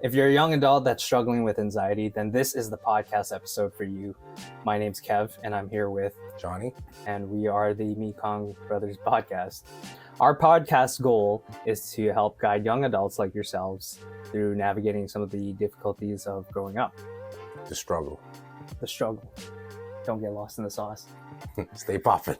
If you're a young adult that's struggling with anxiety, then this is the podcast episode for you. My name's Kev, and I'm here with Johnny, and we are the Mekong Brothers podcast. Our podcast goal is to help guide young adults like yourselves through navigating some of the difficulties of growing up. the struggle. The struggle. Don't get lost in the sauce. Stay popping.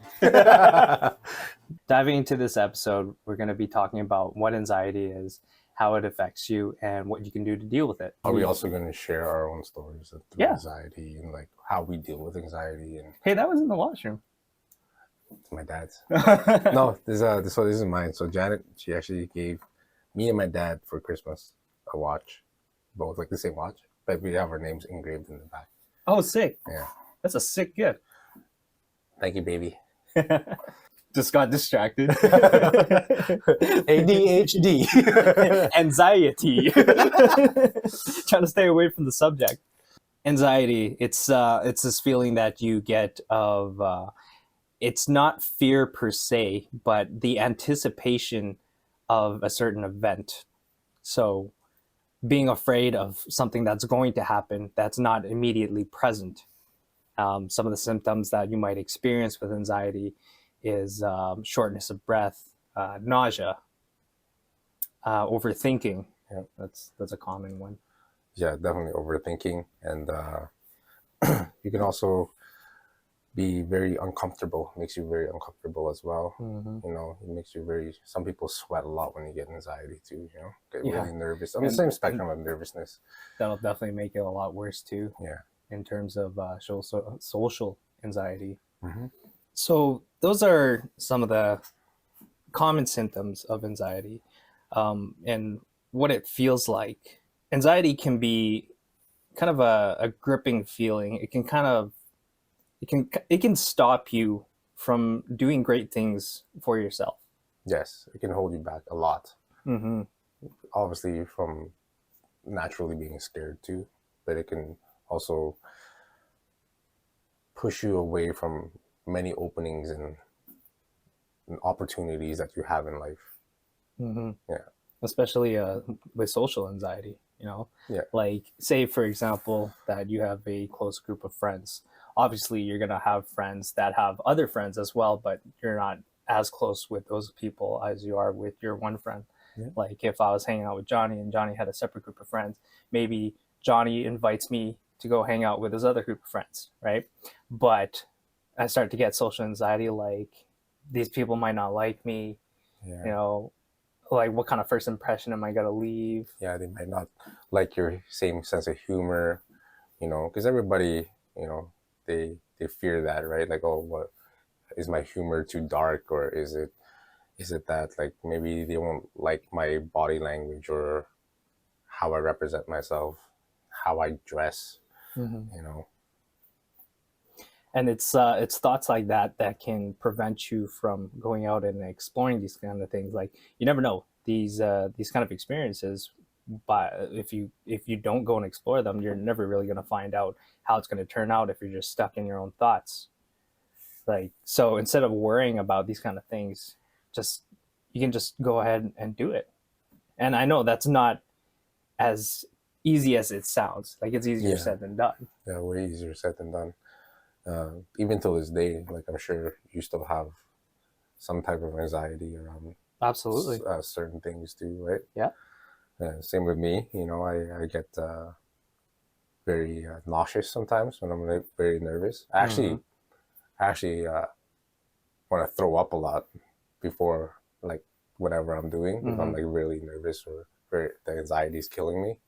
Diving into this episode, we're going to be talking about what anxiety is, how it affects you, and what you can do to deal with it. Are we also going to share our own stories of anxiety and like how we deal with anxiety? And Hey, that was in the washroom. my dad's. No, this is mine. So Janet, she actually gave me and my dad for Christmas a watch, both like the same watch, but we have our names engraved in the back. Oh, sick. Yeah. That's a sick gift. Thank you, baby. Just got distracted. ADHD. Anxiety. Trying to stay away from the subject. Anxiety, it's this feeling that you get of, it's not fear per se, but the anticipation of a certain event. So being afraid of something that's going to happen that's not immediately present. Some of the symptoms that you might experience with anxiety is shortness of breath, nausea, overthinking. Yeah. That's a common one. Yeah, definitely overthinking. And you can also be very uncomfortable. Makes you very uncomfortable as well. Mm-hmm. You know, it makes you very, some people sweat a lot when you get anxiety too, you know, get Yeah. really nervous. On the same spectrum of nervousness. That'll definitely make it a lot worse too. Yeah. In terms of social anxiety. Mm-hmm. So those are some of the common symptoms of anxiety, and what it feels like. Anxiety can be kind of a gripping feeling. It can stop you from doing great things for yourself. Yes, it can hold you back a lot. Mm-hmm. Obviously from naturally being scared too, but it can also push you away from many openings and opportunities that you have in life. Mm-hmm. Yeah. Especially with social anxiety, you know? Yeah. Like, say, for example, that you have a close group of friends. Obviously, you're going to have friends that have other friends as well, but you're not as close with those people as you are with your one friend. Yeah. Like, if I was hanging out with Johnny and Johnny had a separate group of friends, maybe Johnny invites me to go hang out with his other group of friends, right? But I start to get social anxiety, like, these people might not like me, Yeah. you know, like what kind of first impression am I going to leave? Yeah, they might not like your same sense of humor, you know, because everybody, you know, they fear that, right? Like, oh, what is my humor too dark, or is it that like maybe they won't like my body language or how I represent myself, how I dress, Mm-hmm. you know. And it's thoughts like that that can prevent you from going out and exploring these kind of things. Like, you never know these kind of experiences, but if you don't go and explore them, you're never really going to find out how it's going to turn out if you're just stuck in your own thoughts. Like, so instead of worrying about these kind of things, you can just go ahead and do it. And I know that's not as easy as it sounds. Like, it's easier said than done. Yeah, way easier said than done. Even till this day, like, I'm sure you still have some type of anxiety around Absolutely. certain things too, right? Yeah. Same with me. You know, I get very nauseous sometimes when I'm like very nervous. I actually want to throw up a lot before, like, whatever I'm doing. If I'm like really nervous or the anxiety is killing me,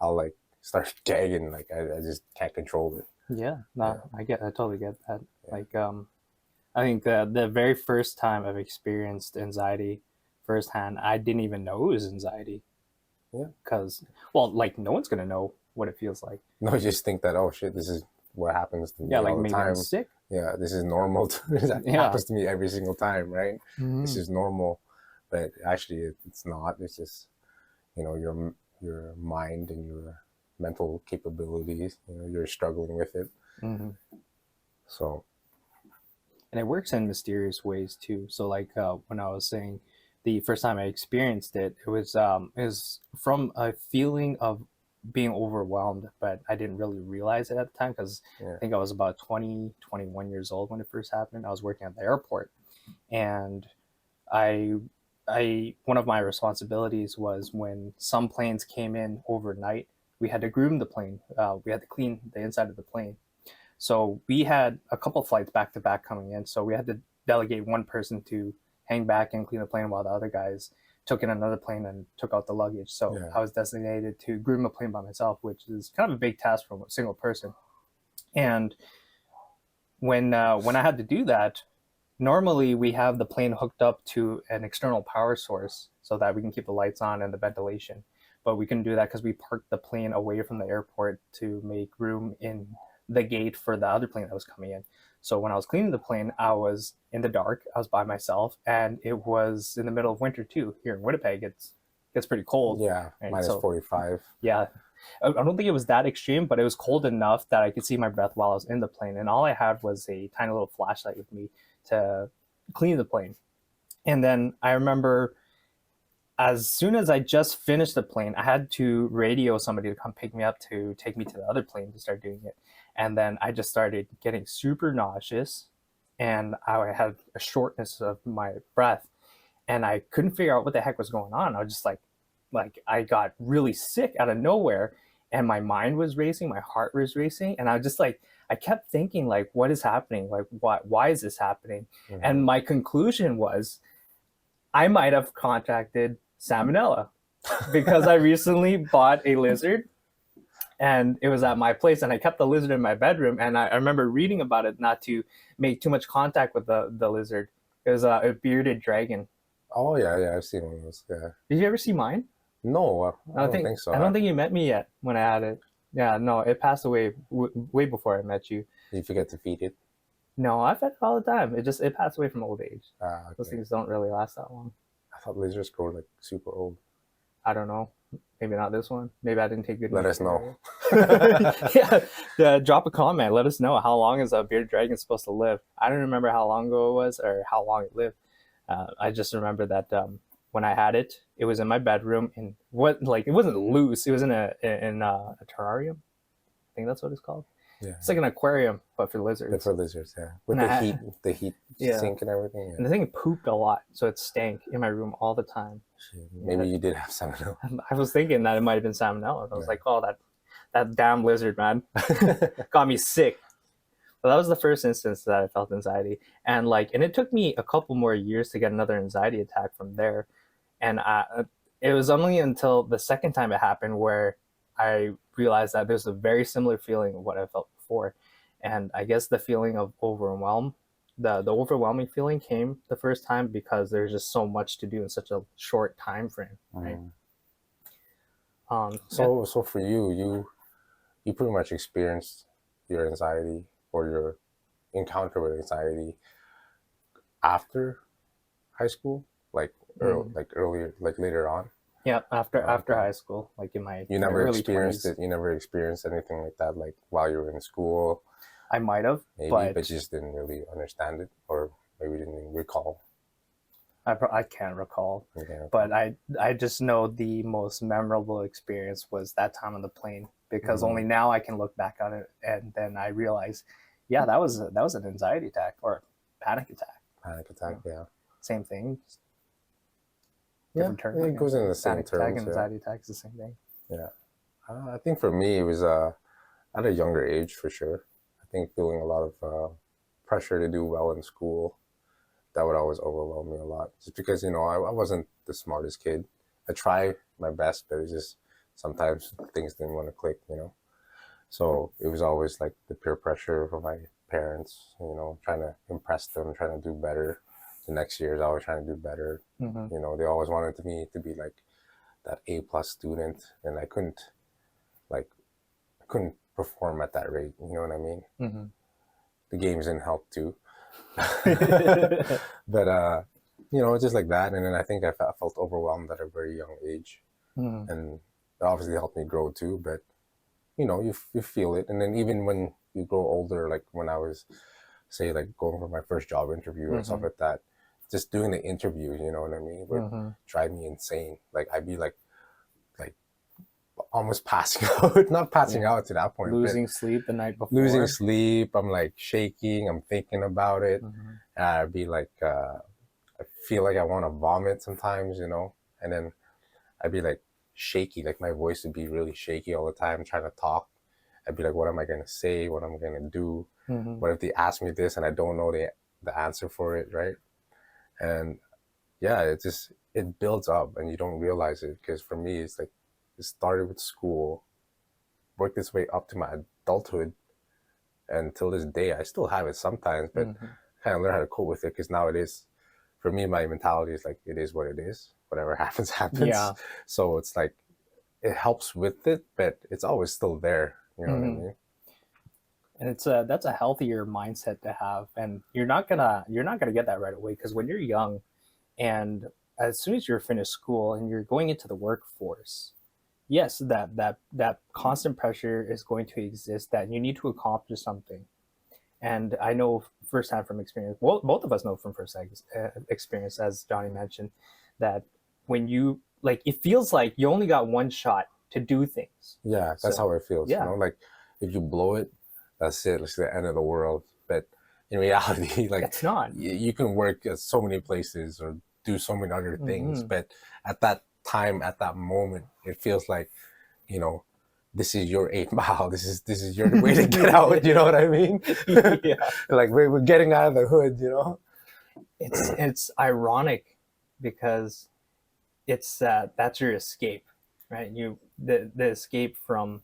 I'll like start gagging. Like, I just can't control it. Yeah, no, yeah. I totally get that. Yeah. Like, I think the very first time I've experienced anxiety firsthand, I didn't even know it was anxiety. Yeah. Because, well, like, no one's gonna know what it feels like. No, just think that, oh shit, this is what happens to me like all the maybe time. I'm sick. Yeah, this is normal. That happens to me every single time, right? Mm-hmm. This is normal, but actually it's not. It's just, you know, your mind and your mental capabilities, you know, you're struggling with it. Mm-hmm. So, and it works in mysterious ways too. So like when I was saying the first time I experienced it, it was from a feeling of being overwhelmed, but I didn't really realize it at the time because I Yeah. think I was about 20, 21 years old when it first happened. I was working at the airport, and I one of my responsibilities was when some planes came in overnight, we had to groom the plane. We had to clean the inside of the plane. So we had a couple flights back to back coming in. So we had to delegate one person to hang back and clean the plane while the other guys took in another plane and took out the luggage. So Yeah. I was designated to groom a plane by myself, which is kind of a big task for a single person. And when I had to do that, normally we have the plane hooked up to an external power source so that we can keep the lights on and the ventilation. But we couldn't do that because we parked the plane away from the airport to make room in the gate for the other plane that was coming in. So when I was cleaning the plane, I was in the dark. I was by myself, and it was in the middle of winter too. Here in Winnipeg, it gets pretty cold. Yeah, Right? minus So 45. yeah, I don't think it was that extreme, but it was cold enough that I could see my breath while I was in the plane. And all I had was a tiny little flashlight with me to clean the plane. And then I remember as soon as I just finished the plane, I had to radio somebody to come pick me up to take me to the other plane to start doing it. And then I just started getting super nauseous and I had a shortness of my breath and I couldn't figure out what the heck was going on. I was just like I got really sick out of nowhere and my mind was racing, my heart was racing, and I was just like I kept thinking like what is happening? Like why is this happening? Mm-hmm. And my conclusion was I might have contacted salmonella because I recently bought a lizard and it was at my place and I kept the lizard in my bedroom and I remember reading about it not to make too much contact with the lizard. It was a bearded dragon. Oh yeah, yeah, I've seen one of those. Yeah. Did you ever see mine? No, I don't think so. I don't think you met me yet when I had it. Yeah, no, it passed away way before I met you. You forget to feed it. No, I fed it all the time. It passed away from old age. Those Okay. things don't really last that long. I thought lizards grow like super old. I don't know. Maybe not this one. Maybe I didn't take good. Let us know. Yeah, drop a comment. Let us know how long is a bearded dragon supposed to live. I don't remember how long ago it was or how long it lived. I just remember that when I had it, it was in my bedroom and what like it wasn't loose. It was in a terrarium. I think that's what it's called. Yeah. It's like an aquarium, but for Good lizards. for lizards, yeah. With the heat Yeah. sink and everything. Yeah. And the thing pooped a lot, so it stank in my room all the time. Shit. Maybe you did have salmonella. I was thinking that it might have been salmonella. I was Yeah. like, oh, that damn lizard, man, got me sick. But that was the first instance that I felt anxiety, and it took me a couple more years to get another anxiety attack from there, and it was only until the second time it happened where I realized that there's a very similar feeling of what I felt before, and I guess the feeling of overwhelm, the overwhelming feeling came the first time because there's just so much to do in such a short time frame, right? So for you pretty much experienced your anxiety or your encounter with anxiety after high school, like earlier, like later on. Yeah, after high school, like in my You never early experienced 20s. it. You never experienced anything like that, like while you were in school, I might have, maybe, but but you just didn't really understand it, or maybe didn't even recall. I can't recall. Okay. But I just know the most memorable experience was that time on the plane because only now I can look back on it and then I realize, yeah, that was an anxiety attack or panic attack. Panic attack, yeah. Same thing. Yeah, Different term. it goes in the same Panic attack and terms. Yeah. anxiety attack is the same thing. Yeah. I think for me, it was at a younger age for sure. I think feeling a lot of pressure to do well in school, that would always overwhelm me a lot. Just because, I wasn't the smartest kid. I tried my best, but it's just sometimes things didn't want to click. So it was always like the peer pressure from my parents, trying to impress them, trying to do better. The next years, I was trying to do better. Mm-hmm. They always wanted me to be like that A+ student, and I couldn't perform at that rate. You know what I mean? Mm-hmm. The games didn't help too. But just like that, and then I think I felt overwhelmed at a very young age, and it obviously helped me grow too. But you feel it, and then even when you grow older, like when I was, say, like going for my first job interview or stuff like that, just doing the interviews, you know what I mean, would Mm-hmm. drive me insane. Like I'd be like almost passing out, not passing Yeah. out to that point, but Losing sleep the night losing before. sleep. I'm like shaking. I'm thinking about it. Mm-hmm. I'd be like, I feel like I want to vomit sometimes, you know, and then I'd be like shaky, like my voice would be really shaky all the time trying to talk. I'd be like, what am I gonna say? What am I gonna do? Mm-hmm. What if they ask me this and I don't know the answer for it, right? And yeah, it builds up and you don't realize it, because for me it's like it started with school, worked its way up to my adulthood, and till this day I still have it sometimes, but Mm-hmm. kind of learn how to cope with it, because now it is, for me, my mentality is like, it is what it is, whatever happens happens. Yeah. So it's like it helps with it, but it's always still there, you know what I Mm-hmm. mean? And that's a healthier mindset to have, and you're not gonna get that right away, because when you're young, and as soon as you're finished school and you're going into the workforce, yes, that constant pressure is going to exist, that you need to accomplish something. And I know firsthand from experience, well, both of us know from experience, as Johnny mentioned, that when you, like, it feels like you only got one shot to do things. Yeah, that's So how it feels, you yeah, know, like if you blow it, that's it, it's the end of the world. But in reality, like it's not. you can work at so many places or do so many other things, Mm-hmm. but at that time, at that moment, it feels like, you know, this is your 8 mile. This is your way to get out. You know what I mean? Yeah, Like we're getting out of the hood. You know? it's ironic, because it's that's your escape, right? The escape from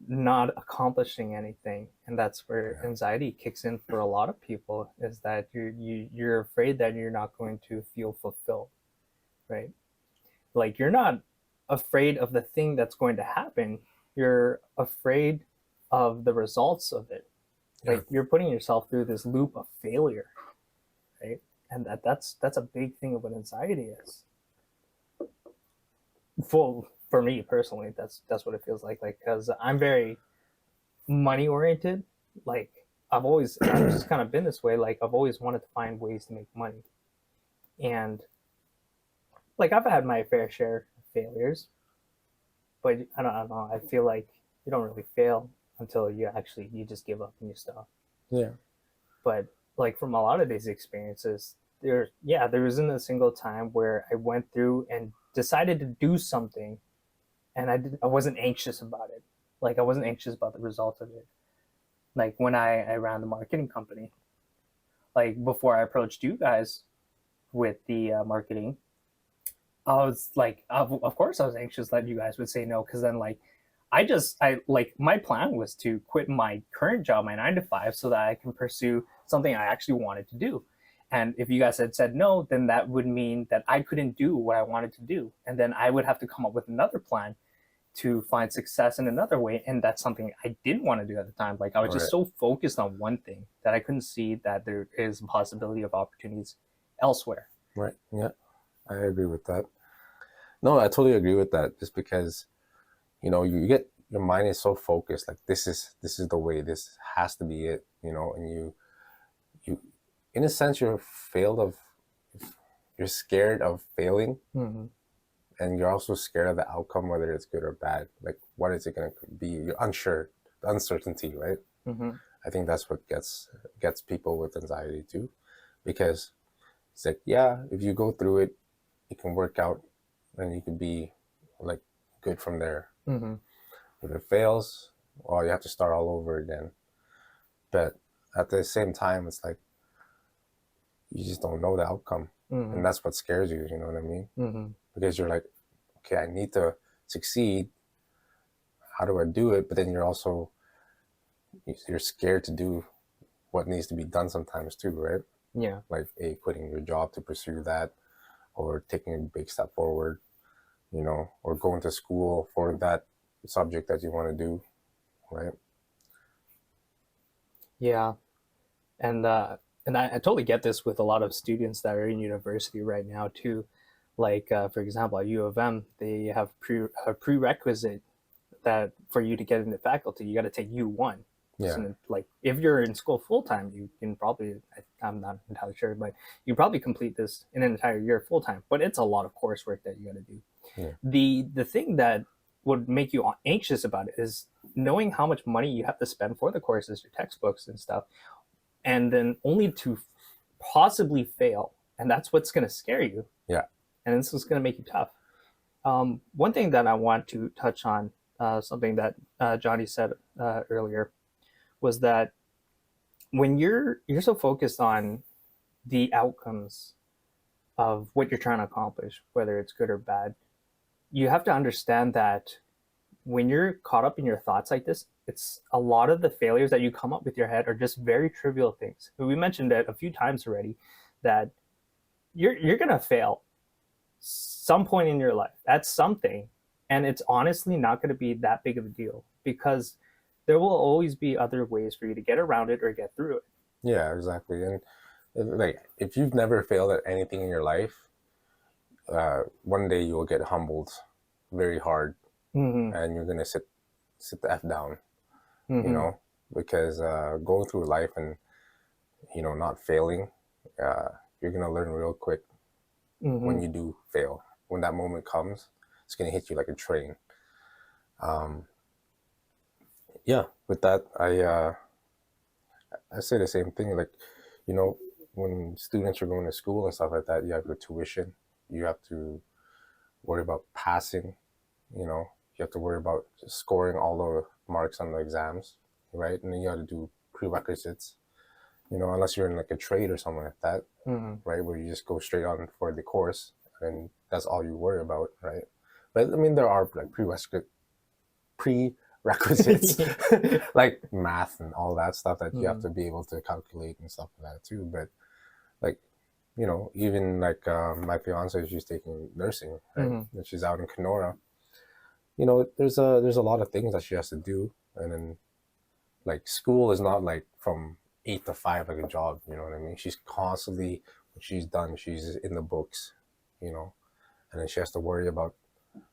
not accomplishing anything, and that's where Yeah. anxiety kicks in for a lot of people, is that you're afraid that you're not going to feel fulfilled, right? Like, you're not afraid of the thing that's going to happen, you're afraid of the results of it. Yeah. Like, you're putting yourself through this loop of failure, right? And that's a big thing of what anxiety is. For me personally, that's what it feels like, because I'm very money oriented. Like, I've just kind of been this way. Like, I've always wanted to find ways to make money, and like, I've had my fair share of failures, but I don't know. I feel like you don't really fail until you just give up and you stop. Yeah. But like, from a lot of these experiences, there isn't a single time where I went through and decided to do something, and I wasn't anxious about it. Like, I wasn't anxious about the result of it. Like, when I ran the marketing company, like, before I approached you guys with the marketing, I was like, of course I was anxious that you guys would say no, because then, like, I like, my plan was to quit my current job, my 9 to 5, so that I can pursue something I actually wanted to do. And if you guys had said no, then that would mean that I couldn't do what I wanted to do, and then I would have to come up with another plan to find success in another way, and that's something I didn't want to do at the time. Like, I was just Right. so focused on one thing that I couldn't see that there is a possibility of opportunities elsewhere. Right. Yeah. I agree with that. No, I totally agree with that. Just because, you know, you get, your mind is so focused, like this is the way, this has to be it, you know, and you in a sense you're scared of failing, Mm-hmm. and you're also scared of the outcome, whether it's good or bad. Like, what is it going to be? You're unsure, the uncertainty, right? Mm-hmm. I think that's what gets people with anxiety too, because it's like, yeah, if you go through it, it can work out, and you can be like good from there. Mm-hmm. If it fails, well, you have to start all over again. But at the same time, it's like you just don't know the outcome, Mm-hmm. and that's what scares you. You know what I mean? Mm-hmm. Because you're like, okay, I need to succeed. How do I do it? But then you're scared to do what needs to be done sometimes too, right? Yeah. Like, quitting your job to pursue that, or taking a big step forward, you know, or going to school for that subject that you want to do, right? Yeah. And I totally get this with a lot of students that are in university right now too. Like, for example, at U of M, they have a prerequisite that for you to get into faculty, you got to take U1. Yeah. So, like if you're in school full time, you can probably, I'm not entirely sure, but you probably complete this in an entire year full time. But it's a lot of coursework that you got to do. Yeah. The thing that would make you anxious about it is knowing how much money you have to spend for the courses, your textbooks and stuff, and then only to possibly fail, and that's what's going to scare you. Yeah. And this is going to make you tough. One thing that I want to touch on, something that Johnny said earlier, was that when you're so focused on the outcomes of what you're trying to accomplish, whether it's good or bad, you have to understand that when you're caught up in your thoughts like this, it's a lot of the failures that you come up with your head are just very trivial things. We mentioned it a few times already that you're gonna fail some point in your life at something, and it's honestly not gonna be that big of a deal because there will always be other ways for you to get around it or get through it. Yeah, exactly. And like, if you've never failed at anything in your life, one day you will get humbled very hard, Mm-hmm. and you're gonna sit the f down, Mm-hmm. because going through life and not failing, uh, you're gonna learn real quick Mm-hmm. when you do fail. When that moment comes, it's gonna hit you like a train. Um, yeah, with that, I say the same thing. Like, you know, when students are going to school and stuff like that, you have your tuition. You have to worry about passing. You have to worry about scoring all the marks on the exams, right? And then you have to do prerequisites. Unless you're in like a trade or something like that, Mm-hmm. right, where you just go straight on for the course and that's all you worry about, right? But I mean, there are like prerequisites like math and all that stuff that you have Mm-hmm. to be able to calculate and stuff like that too. But like, even like my fiance, she's taking nursing, right? Mm-hmm. And she's out in Kenora. There's a lot of things that she has to do, and then like school is not like from 8 to 5 like a job. You know what I mean? She's constantly, when she's done, she's in the books, and then she has to worry about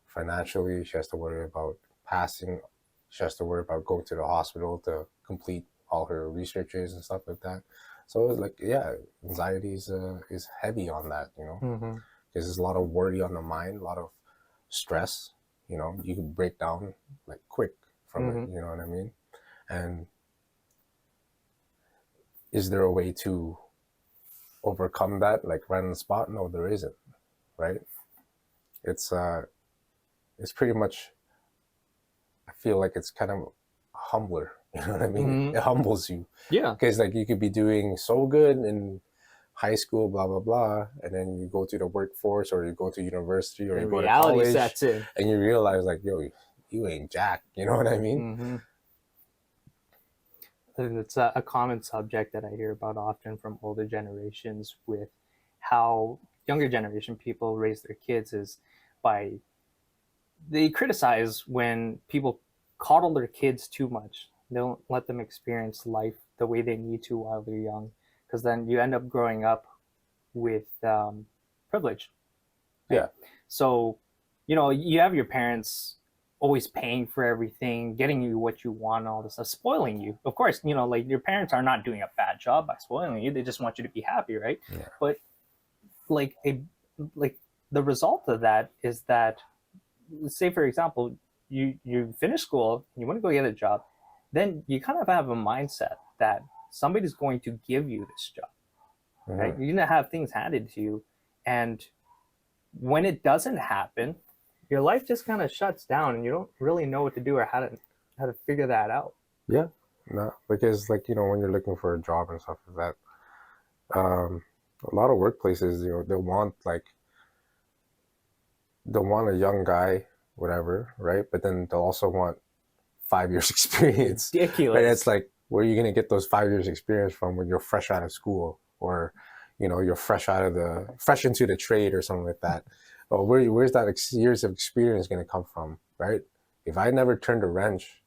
financially. She has to worry about passing. She has to worry about going to the hospital to complete all her researches and stuff like that. So it's like, yeah, anxiety is heavy on that, Mm-hmm. because there's a lot of worry on the mind, a lot of stress. You can break down like quick from it. Mm-hmm. You know what I mean? And is there a way to overcome that, like right on the spot? No, there isn't. Right? It's pretty much. I feel like it's kind of humbler. You know what I mean? Mm-hmm. It humbles you, Yeah. because like you could be doing so good in high school, blah blah blah, and then you go to the workforce or you go to university or you And go to reality college, sets in. and you realize like, yo, you ain't jack. You know what I mean? Mm-hmm. And it's a common subject that I hear about often from older generations with how younger generation people raise their kids is by they criticize when people coddle their kids too much. They don't let them experience life the way they need to while they're young, because then you end up growing up with privilege. Right? Yeah. So, you have your parents always paying for everything, getting you what you want, all this stuff, spoiling you. Of course, like your parents are not doing a bad job by spoiling you. They just want you to be happy, right? Yeah. But like like the result of that is that, say for example, you finish school, you want to go get a job, then you kind of have a mindset that somebody's going to give you this job, right? Mm-hmm. You're gonna have things handed to you, and when it doesn't happen, your life just kind of shuts down, and you don't really know what to do or how to figure that out. Yeah. No, because like when you're looking for a job and stuff like that, a lot of workplaces, they'll want a young guy, whatever, right? But then they'll also want 5 years experience. Ridiculous. But it's like, where are you going to get those 5 years experience from when you're fresh out of school, or you're fresh into the trade or something like that? Well, where's that years of experience going to come from, right? If I never turned a wrench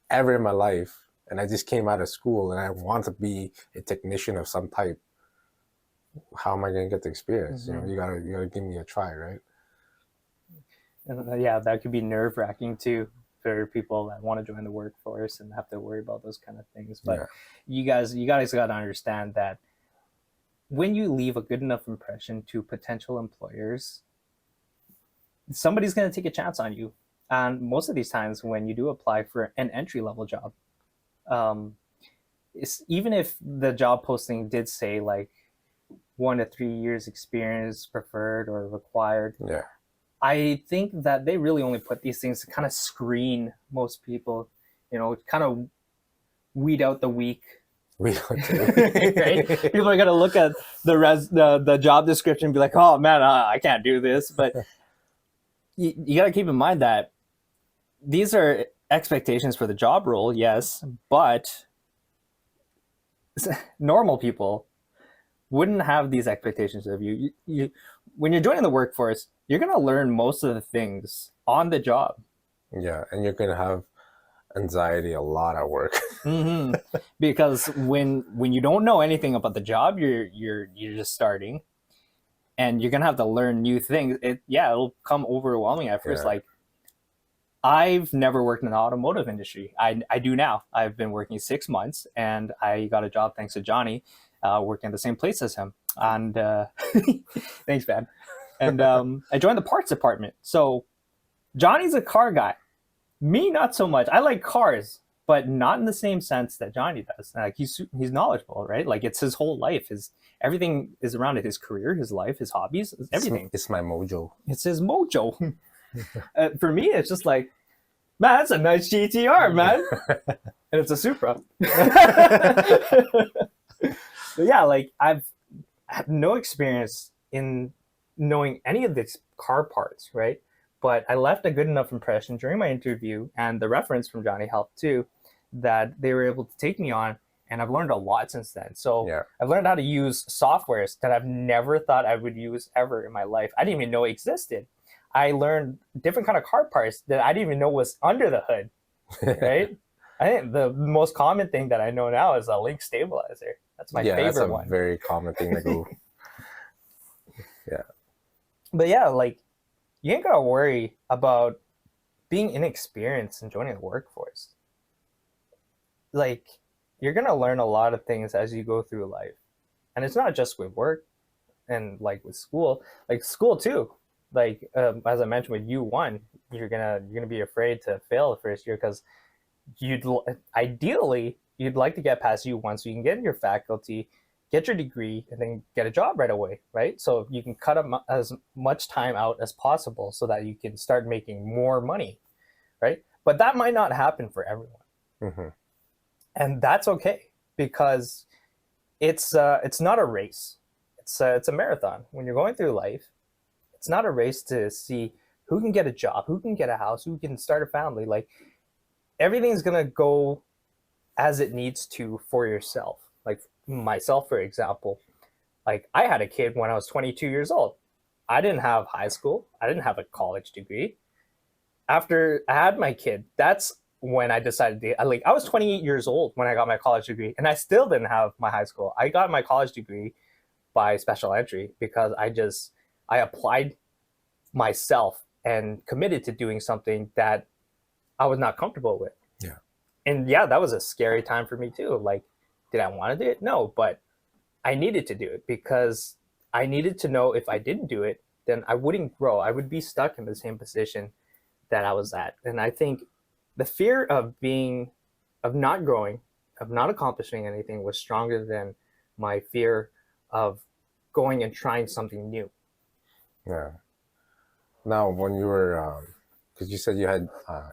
ever in my life, and I just came out of school and I want to be a technician of some type, how am I going to get the experience? Mm-hmm. You gotta give me a try, right? And, yeah, that could be nerve-wracking too. for people that want to join the workforce and have to worry about those kind of things. But Yeah. you guys got to understand that when you leave a good enough impression to potential employers, somebody's going to take a chance on you. And most of these times, when you do apply for an entry level job, um, even if the job posting did say like 1 to 3 years experience preferred or required, Yeah. I think that they really only put these things to kind of screen most people, kind of weed out the weak. We don't do Right? People are gonna look at the job description and be like, "Oh man, I can't do this." But you got to keep in mind that these are expectations for the job role, yes, but normal people wouldn't have these expectations of you. When you're joining the workforce, you're gonna learn most of the things on the job. Yeah, and you're gonna have anxiety a lot at work. Mm-hmm. Because when you don't know anything about the job, you're just starting, and you're gonna have to learn new things. It'll come overwhelming at first. Yeah. Like, I've never worked in the automotive industry. I do now. I've been working 6 months, and I got a job thanks to Johnny, working at the same place as him. And thanks, man. And I joined the parts department. So Johnny's a car guy. Me, not so much. I like cars, but not in the same sense that Johnny does. Like, he's knowledgeable, right? Like, it's his whole life. Everything is around it. His career, his life, his hobbies, everything. It's my mojo. It's his mojo. For me, it's just like, man, that's a nice GTR, man. And it's a Supra. But yeah, like, I have no experience in knowing any of these car parts, right? But I left a good enough impression during my interview, and the reference from Johnny helped too, that they were able to take me on, and I've learned a lot since then. So Yeah. I've learned how to use softwares that I've never thought I would use ever in my life. I didn't even know existed. I learned different kind of car parts that I didn't even know was under the hood, right? I think the most common thing that I know now is a link stabilizer. That's my favorite that's a one. very common thing to go. Yeah. But yeah, like, you ain't gotta worry about being inexperienced and joining the workforce. Like, you're gonna learn a lot of things as you go through life, and it's not just with work and like with school. Like, school too. Like, as I mentioned with U1, you're gonna be afraid to fail the first year because ideally you'd like to get past U1 so you can get in your faculty, get your degree, and then get a job right away, right? So you can cut as much time out as possible so that you can start making more money, right? But that might not happen for everyone. Mm-hmm. And that's okay, because it's not a race. It's a marathon. When you're going through life, it's not a race to see who can get a job, who can get a house, who can start a family. Like, everything's gonna go as it needs to for yourself. Like, myself, for example, like, I had a kid when I was 22 years old. I didn't have high school. I didn't have a college degree. After I had my kid, that's when I decided I was 28 years old when I got my college degree, and I still didn't have my high school. I got my college degree by special entry because I applied myself and committed to doing something that I was not comfortable with. Yeah. And yeah, that was a scary time for me too. Like, did I want to do it? No, but I needed to do it because I needed to know if I didn't do it, then I wouldn't grow. I would be stuck in the same position that I was at. And I think the fear of not growing, of not accomplishing anything was stronger than my fear of going and trying something new. Yeah. Now, when you were, because you said you had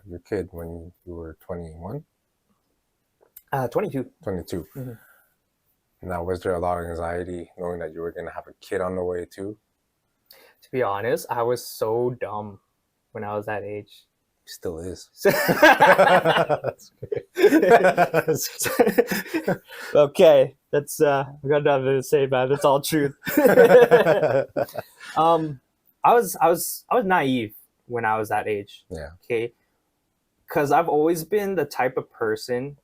your kid when you were 21? 22. 22. Mm-hmm. Now, was there a lot of anxiety knowing that you were going to have a kid on the way too? To be honest, I was so dumb when I was that age. Still is. Okay, that's I got nothing to say, man. That's all truth. I was naive when I was that age. Yeah. Okay, because I've always been the type of person,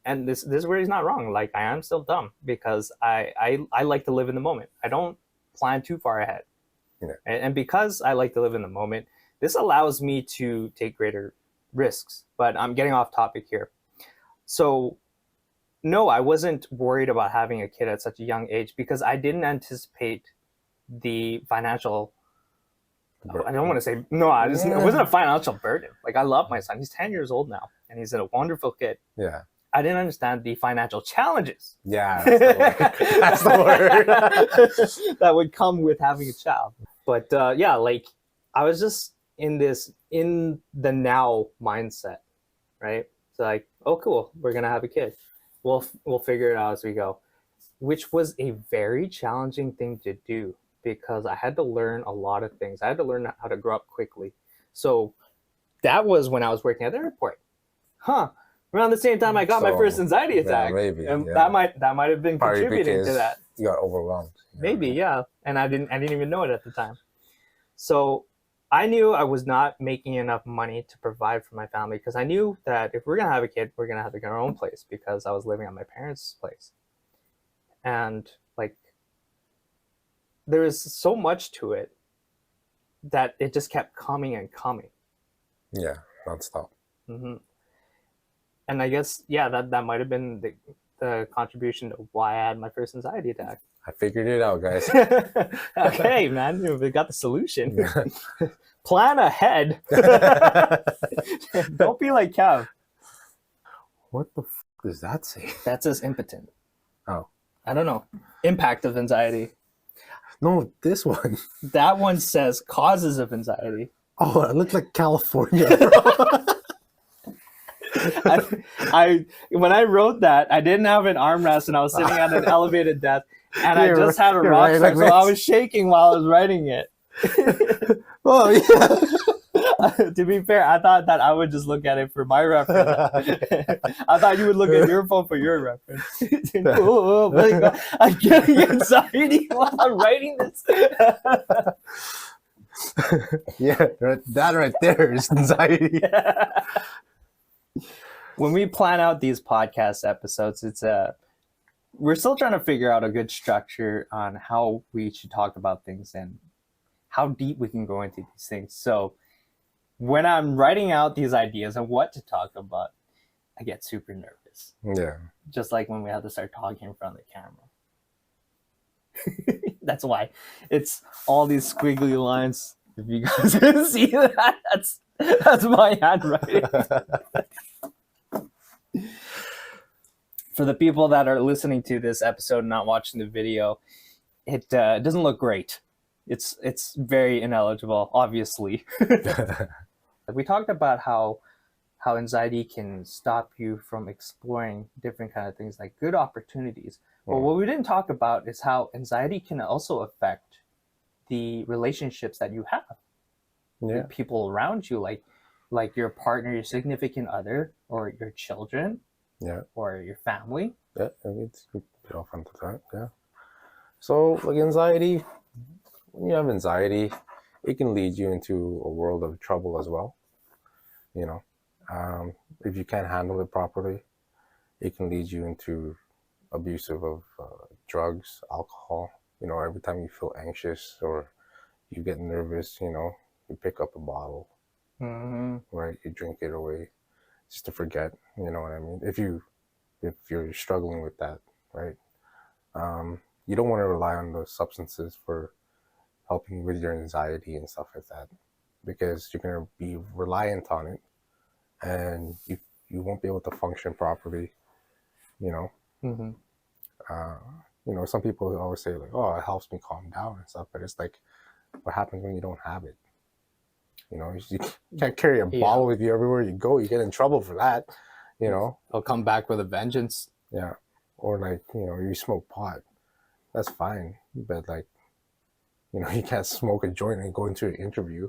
and this is where he's not wrong. Like, I am still dumb because I like to live in the moment. I don't plan too far ahead. Yeah. And because I like to live in the moment, this allows me to take greater risks. But I'm getting off topic here. So no, I wasn't worried about having a kid at such a young age because I didn't anticipate the financial. I don't want to say no. It wasn't a financial burden. Like I love my son. He's 10 years old now, and he's a wonderful kid. Yeah. I didn't understand the financial challenges. Yeah, that's the word. That would come with having a child. But yeah, like I was just in the now mindset, right? So like, oh, cool, we're gonna have a kid. We'll figure it out as we go, which was a very challenging thing to do because I had to learn a lot of things. I had to learn how to grow up quickly. So that was when I was working at the airport. Around the same time I got my first anxiety attack. Yeah, maybe, and that might have been probably contributing to that. You got overwhelmed. Maybe, yeah. And I didn't even know it at the time. So I knew I was not making enough money to provide for my family because I knew that if we're gonna have a kid, we're gonna have to get our own place because I was living at my parents' place. And like there was so much to it that it just kept coming and coming. Yeah, nonstop. Mm-hmm. And I guess, yeah, that might have been the contribution to why I had my first anxiety attack. I figured it out, guys. Okay, man, we got the solution. Yeah. Plan ahead. Don't be like Kev. What the f does that say? That says impotent. Oh. I don't know. Impact of anxiety. No, this one. That one says causes of anxiety. Oh, it looked like California. I when I wrote that, I didn't have an armrest and I was sitting at an elevated desk and I just had a rock star, so I was shaking while I was writing it. Oh yeah. To be fair, I thought that I would just look at it for my reference. I thought you would look at your phone for your reference. Oh my God. I'm getting anxiety while I'm writing this. Yeah, that right there is anxiety. When we plan out these podcast episodes, we're still trying to figure out a good structure on how we should talk about things and how deep we can go into these things. So when I'm writing out these ideas and what to talk about, I get super nervous. Yeah. Just like when we have to start talking in front of the camera. That's why it's all these squiggly lines. If you guys can see that, that's my handwriting. For the people that are listening to this episode and not watching the video, it doesn't look great. It's very ineligible, obviously. We talked about how anxiety can stop you from exploring different kind of things like good opportunities. But what we didn't talk about is how anxiety can also affect the relationships that you have. Yeah. With people around you, like your partner, your significant other, or your children. Yeah. Or your family. Yeah, it's good to get off onto that. Yeah. So, like anxiety, when you have anxiety, it can lead you into a world of trouble as well. You know, if you can't handle it properly, it can lead you into abusive of drugs, alcohol. You know, every time you feel anxious or you get nervous, you know, you pick up a bottle, right? You drink it away just to forget. You know what I mean? If you're struggling with that, right? You don't want to rely on those substances for helping with your anxiety and stuff like that, because you're going to be reliant on it and you won't be able to function properly, you know? You know, some people always say like, oh, it helps me calm down and stuff, but it's like, what happens when you don't have it? You know, you can't carry a bottle with you everywhere you go. You get in trouble for that, you know? They'll come back with a vengeance. Yeah. Or like, you know, you smoke pot. That's fine. But like, you know, you can't smoke a joint and go into an interview.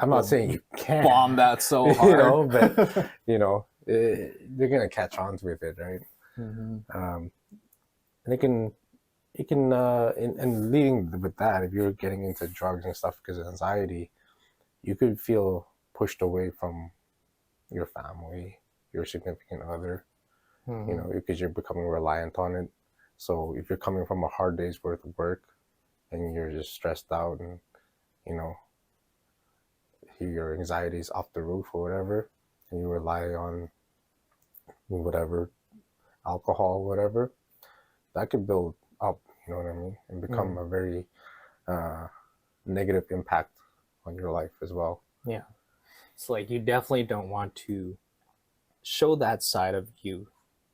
I'm not saying you can't bomb that so hard, you know, but you know, they're gonna catch on with it, right? And it can, and leading with that, if you're getting into drugs and stuff because of anxiety, you could feel pushed away from your family, your significant other, you know, because you're becoming reliant on it. So if you're coming from a hard day's worth of work and you're just stressed out and, you know, your anxiety is off the roof or whatever, and you rely on whatever alcohol, whatever, that could build up. You know what I mean, and become a very negative impact on your life as well. Yeah. It's like you definitely don't want to show that side of you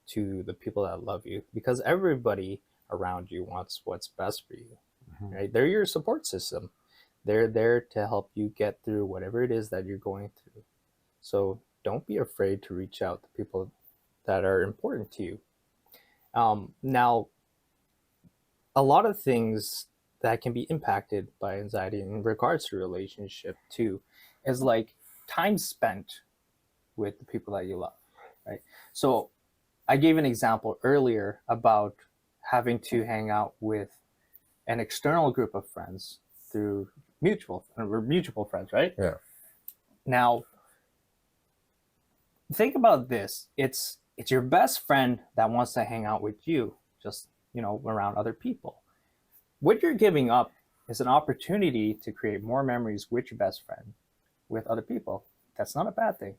to the people that love you, because everybody around you wants what's best for you, right? They're your support system. They're there to help you get through whatever it is that you're going through. So don't be afraid to reach out to people that are important to you. Now, a lot of things that can be impacted by anxiety in regards to relationship too is like time spent with the people that you love, right? So I gave an example earlier about having to hang out with an external group of friends through we're mutual friends, right? Yeah. Now, think about this. It's your best friend that wants to hang out with you, just, around other people. What you're giving up is an opportunity to create more memories with your best friend, with other people. That's not a bad thing,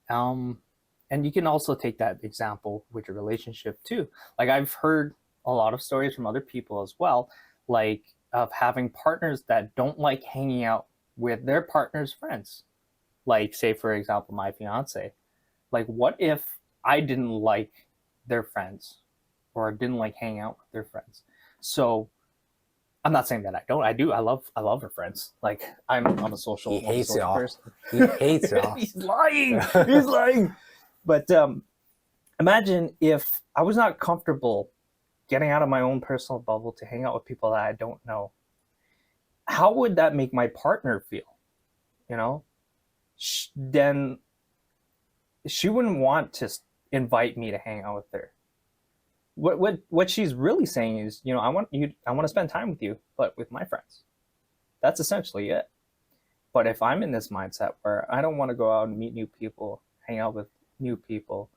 and you can also take that example with your relationship too. Like, I've heard a lot of stories from other people as well, like of having partners that don't like hanging out with their partner's friends. Like, say for example, my fiance. Like, what if I didn't like their friends, or didn't like hanging out with their friends? So I'm not saying that I don't. I do. I love her friends. Like, I'm a social, He hates social y'all. person. He hates y'all. He's lying. He's lying. But imagine if I was not comfortable getting out of my own personal bubble to hang out with people that I don't know. How would that make my partner feel? Then she wouldn't want to invite me to hang out with her. What she's really saying is, I want to spend time with you, but with my friends. That's essentially it. But if I'm in this mindset where I don't want to go out and meet new people, hang out with new people,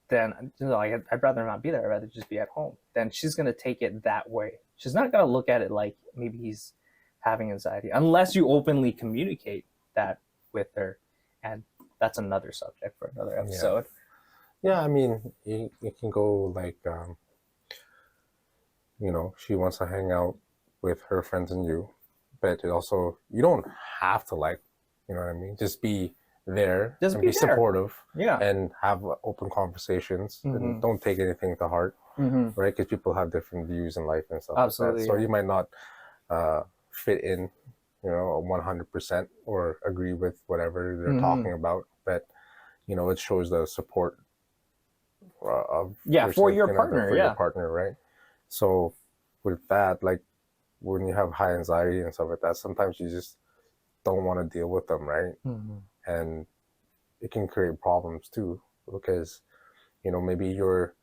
then I'd rather not be there. I'd rather just be at home. Then she's going to take it that way. She's not going to look at it like maybe he's having anxiety, unless you openly communicate that with her. And that's another subject for another episode. Yeah, I mean, it can go like, she wants to hang out with her friends and you, but it also, you don't have to you know what I mean? Just be there, Just and be be there. supportive, Yeah. and have open conversations, and don't take anything to heart, right? Because people have different views in life and stuff. Absolutely, like that. So yeah. you might not fit in, 100% or agree with whatever they're talking about, but it shows the support of for your partner, for your partner, right? So with that, like, when you have high anxiety and stuff like that, sometimes you just don't want to deal with them, right? And it can create problems too, because maybe your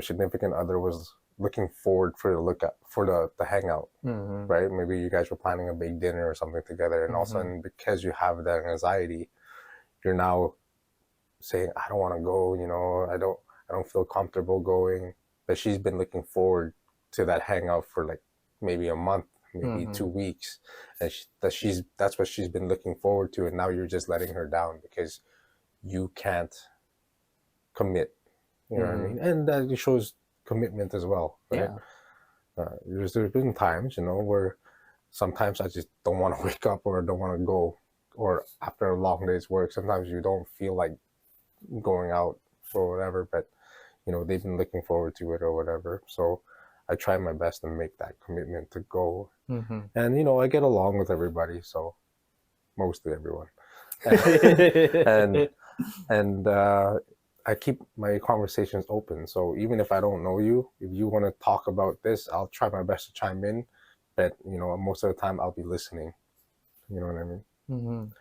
significant other was looking forward for the hangout, right? Maybe you guys were planning a big dinner or something together, and all of a sudden, because you have that anxiety, you're now saying, I don't want to go, I don't feel comfortable going. But she's been looking forward to that hangout for like maybe a month, maybe 2 weeks, and that's what she's been looking forward to, and now you're just letting her down because you can't commit. You know what I mean? And that shows commitment as well, right? There's been times, where sometimes I just don't want to wake up or don't want to go, or after a long day's work, sometimes you don't feel like going out or whatever, but they've been looking forward to it or whatever. So I try my best to make that commitment to go. And I get along with everybody, so mostly everyone. and I keep my conversations open. So even if I don't know you, if you want to talk about this, I'll try my best to chime in. But most of the time I'll be listening. You know what I mean?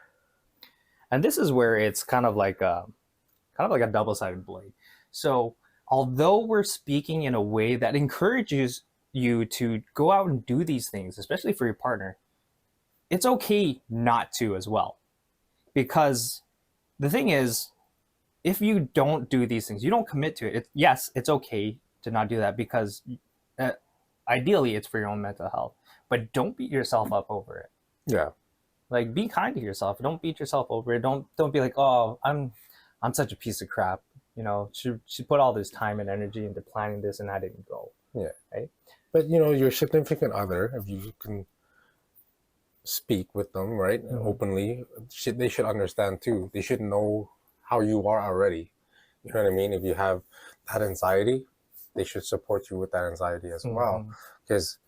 And this is where it's kind of like a double-sided blade. So although we're speaking in a way that encourages you to go out and do these things, especially for your partner, it's okay not to as well. Because the thing is, if you don't do these things, you don't commit to it. Yes, it's okay to not do that, because ideally it's for your own mental health. But don't beat yourself up over it. Yeah. Like, be kind to yourself. Don't beat yourself over it. Don't be like, oh, I'm such a piece of crap. She put all this time and energy into planning this, and I didn't go. Yeah. Right. But your significant other, if you can speak with them, right, openly, they should understand too. They should know how you are already. You know what I mean? If you have that anxiety, they should support you with that anxiety as well. Because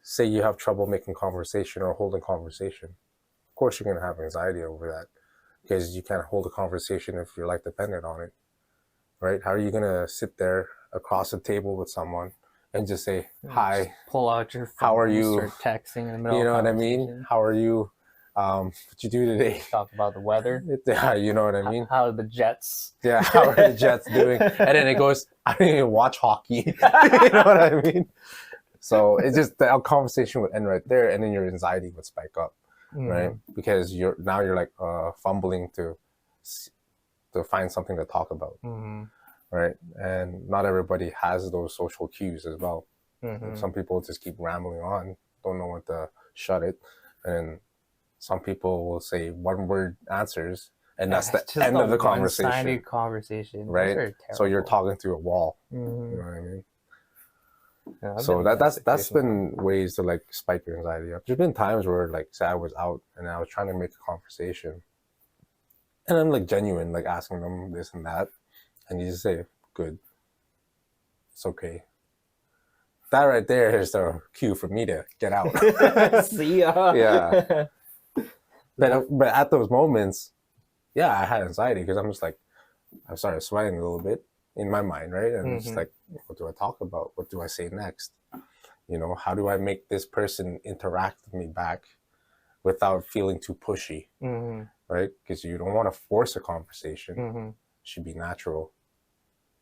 say you have trouble making conversation or holding conversation, of course you're going to have anxiety over that, because you can't hold a conversation if your life depended on it, right? How are you going to sit there across the table with someone and just say, hi, just pull out your phone, how are you? Start texting in the middle you know of what I mean? How are you? What you do today? Talk about the weather. Yeah, you know what I mean? How are the Jets? Yeah, how are the Jets doing? And then it goes, I don't even watch hockey. You know what I mean? So it's just the conversation would end right there, and then your anxiety would spike up, right? Because you're like fumbling to find something to talk about, right? And not everybody has those social cues as well. Some people just keep rambling on, don't know when to shut it, and some people will say one-word answers, and that's the end of the conversation. Right? So you're talking through a wall. You know what I mean? Yeah, so that's been ways to like spike your anxiety up. There's been times where like say I was out and I was trying to make a conversation, and I'm like genuine, like asking them this and that, and you just say, "Good, it's okay." That right there is the cue for me to get out. See ya. Yeah. But at those moments, yeah, I had anxiety because I'm just like, I started sweating a little bit in my mind, right? And it's like, what do I talk about? What do I say next? How do I make this person interact with me back without feeling too pushy, right? Because you don't want to force a conversation. It should be natural.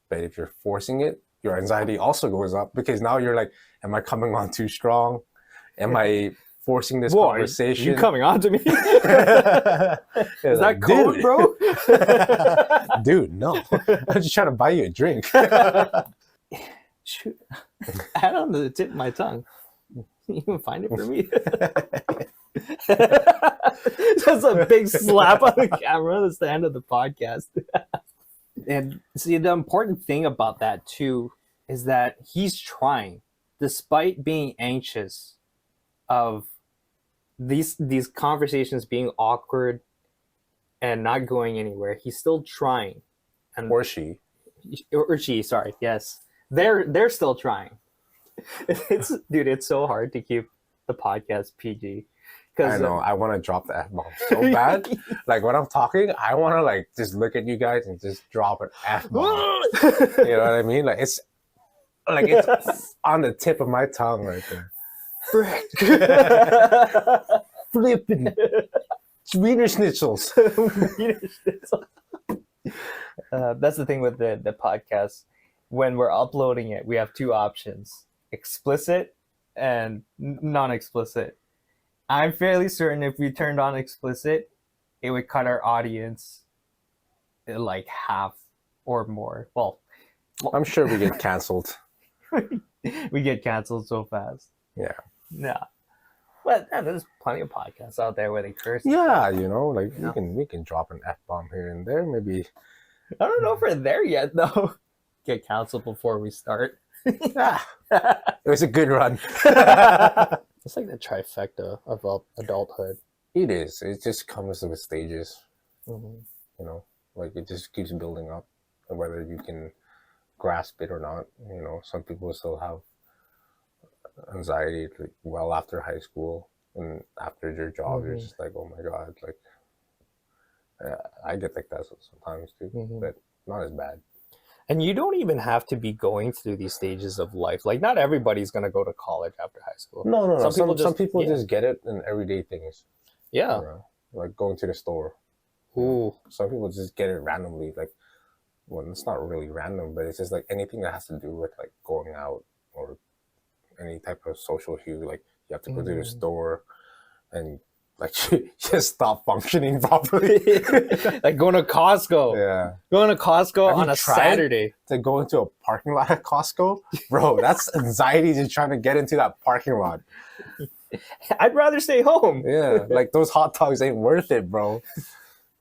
But if you're forcing it, your anxiety also goes up, because now you're like, am I coming on too strong? Am I forcing this conversation? Are you coming on to me? Is that like, code, bro? Dude, no. I'm just trying to buy you a drink. Shoot. I had it on the tip of my tongue. Can you even find it for me? That's a big slap on the camera. That's the end of the podcast. And see, the important thing about that too is that he's trying, despite being anxious of these conversations being awkward and not going anywhere. He's still trying. And or she, sorry, yes, they're still trying. It's so hard to keep the podcast PG. I know, I want to drop the F-bomb so bad. Like when I'm talking, I want to like just look at you guys and just drop an F-bomb. You know what I mean? Like it's on the tip of my tongue right there. Flipping Wiener schnitzels. That's the thing with the podcast. When we're uploading it, we have two options: explicit and non-explicit. I'm fairly certain if we turned on explicit, it would cut our audience like half or more. Well, I'm sure we get canceled. We get canceled so fast. Yeah. But there's plenty of podcasts out there where they curse. Yeah, we can drop an F-bomb here and there, maybe. I don't know if we're there yet though. Get canceled before we start. It was a good run. It's like the trifecta of adulthood. It is. It just comes with stages. Like it just keeps building up, whether you can grasp it or not. Some people still have anxiety like well after high school and after their job. You're just like, oh my god, like I get like that sometimes too, but not as bad. And you don't even have to be going through these stages of life. Like, not everybody's going to go to college after high school. No. Some people just get it in everyday things. Yeah. Like going to the store. Ooh. Some people just get it randomly. Like, well, it's not really random, but it's just like anything that has to do with like going out or any type of social hue. Like, you have to go to the store and like just stop functioning properly. Like going to Costco. Yeah. Going to Costco on a Saturday. To go into a parking lot at Costco? Bro, that's anxiety just trying to get into that parking lot. I'd rather stay home. Yeah, like those hot dogs ain't worth it, bro.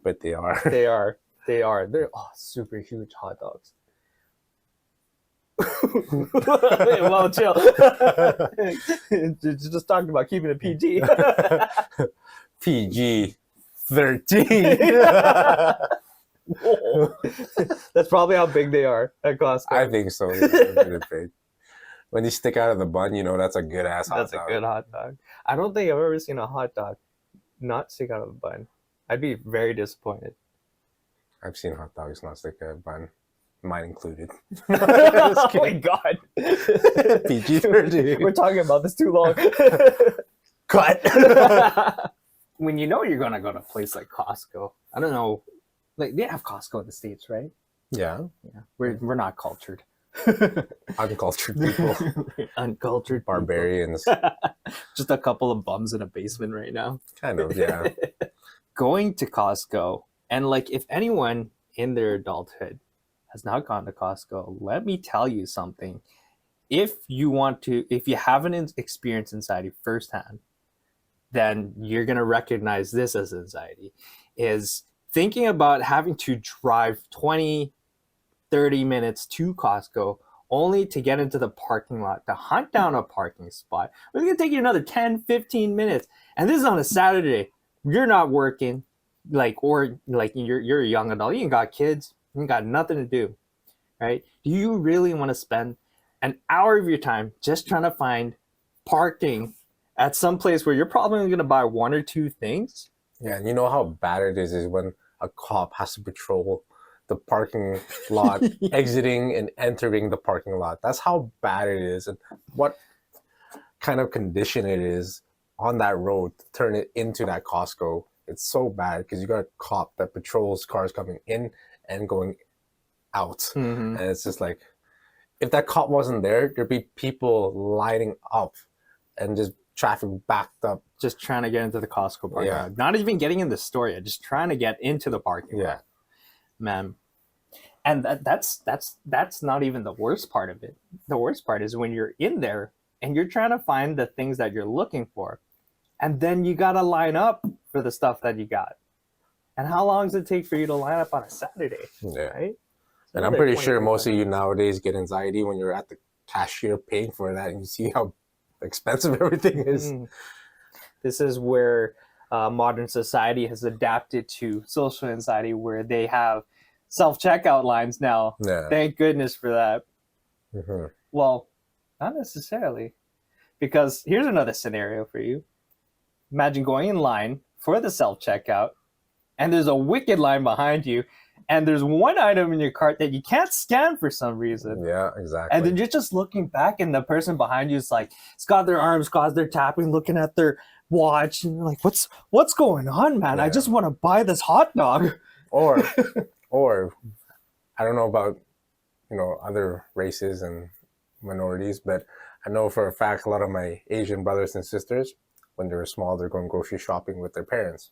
But they are. They are. They are. They're super huge hot dogs. Well, chill. Just talking about keeping it PG. PG-13. That's probably how big they are at Costco. I think so. Yeah, they're really big. When you stick out of the bun, you know that's a good ass hot dog. That's a good hot dog. I don't think I've ever seen a hot dog not stick out of the bun. I'd be very disappointed. I've seen hot dogs not stick out of the bun, mine included. Oh my god. PG-13. We're talking about this too long. Cut. When you know you're gonna go to a place like Costco, I don't know, like they have Costco in the States, right? Yeah. We're not cultured. Uncultured people. Uncultured Barbarians. Just a couple of bums in a basement right now. Kind of, yeah. Going to Costco, and like if anyone in their adulthood has not gone to Costco, let me tell you something. If you haven't experienced anxiety firsthand, then you're going to recognize this as anxiety, is thinking about having to drive 20, 30 minutes to Costco only to get into the parking lot, to hunt down a parking spot. It's going to take you another 10, 15 minutes. And this is on a Saturday. You're not working, you're a young adult. You ain't got kids. You ain't got nothing to do, right? Do you really want to spend an hour of your time just trying to find parking at some place where you're probably going to buy one or two things? Yeah, and you know how bad it is when a cop has to patrol the parking lot, exiting and entering the parking lot. That's how bad it is, and what kind of condition it is on that road to turn it into that Costco. It's so bad because you got a cop that patrols cars coming in and going out. Mm-hmm. And it's just like, if that cop wasn't there, there'd be people lining up and just traffic backed up. Just trying to get into the Costco parking lot. Not even getting in the store yet, just trying to get into the parking lot. Man. And that's not even the worst part of it. The worst part is when you're in there and you're trying to find the things that you're looking for, and then you got to line up for the stuff that you got. And how long does it take for you to line up on a Saturday? Yeah. Right? And I'm pretty sure most of you nowadays get anxiety when you're at the cashier paying for that and you see how expensive everything is. This is where modern society has adapted to social anxiety, where they have self-checkout lines now. Yeah. Thank goodness for that. Mm-hmm. Well, not necessarily. Because here's another scenario for you. Imagine going in line for the self-checkout, and there's a wicked line behind you, and there's one item in your cart that you can't scan for some reason. Yeah, exactly. And then you're just looking back, and the person behind you is like, it's got their arms crossed, they're tapping, looking at their watch, and you're like, what's going on, man? Yeah. I just want to buy this hot dog. Or I don't know about, other races and minorities, but I know for a fact a lot of my Asian brothers and sisters, when they were small, they're going grocery shopping with their parents.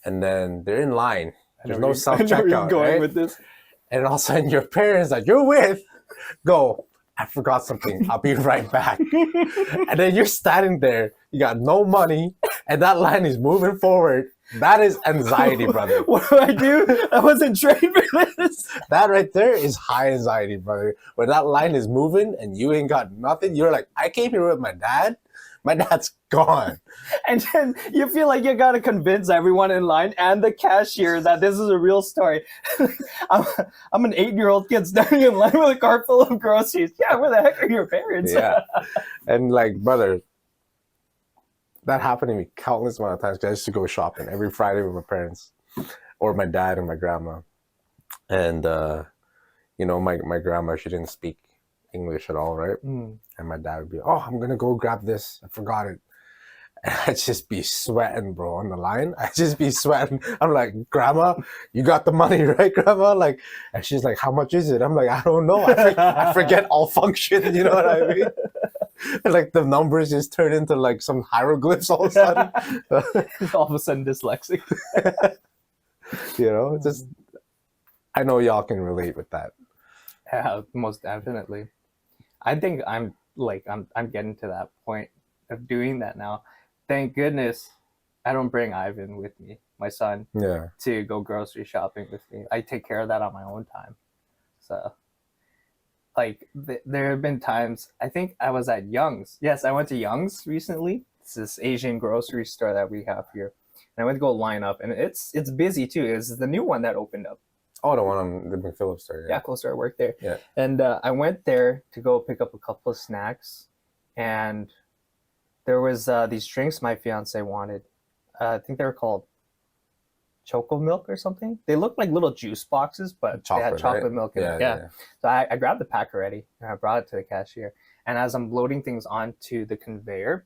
And then they're in line. There's no self-checkout, right? With this. And all of a sudden your parents that you're with go, I forgot something. I'll be right back. And then you're standing there. You got no money. And that line is moving forward. That is anxiety, brother. What do I do? I wasn't trained for this. That right there is high anxiety, brother. When that line is moving and you ain't got nothing, you're like, I came here with my dad. My dad's gone. And then you feel like you got to convince everyone in line and the cashier that this is a real story. I'm an 8-year-old kid standing in line with a cart full of groceries. Yeah, where the heck are your parents? Yeah. And like, brother, that happened to me countless amount of times because I used to go shopping every Friday with my parents or my dad and my grandma. And, my grandma, she didn't speak English at all, right? And my dad would be, oh, I'm gonna go grab this. I forgot it. And I'd just be sweating, bro, on the line. I'd just be sweating. I'm like, Grandma, you got the money, right, Grandma? Like, and she's like, how much is it? I'm like, I don't know. I forget all function. You know what I mean? And like the numbers just turn into like some hieroglyphs all of a sudden. All of a sudden dyslexic. Just I know y'all can relate with that. Yeah, most definitely. I think I'm getting to that point of doing that now. Thank goodness I don't bring Ivan with me, my son, Yeah. to go grocery shopping with me. I take care of that on my own time. So, like, there have been times, I think I was at Young's. Yes, I went to Young's recently. It's this Asian grocery store that we have here. And I went to go line up, and it's busy too. It's the new one that opened up. Oh, the one on the McPhillips store. Yeah, close to our work there. Yeah. And I went there to go pick up a couple of snacks, and there was these drinks my fiance wanted. I think they were called Choco Milk or something. They looked like little juice boxes, but they had chocolate right? milk in it. Yeah. So I grabbed the pack already, and I brought it to the cashier. And as I'm loading things onto the conveyor,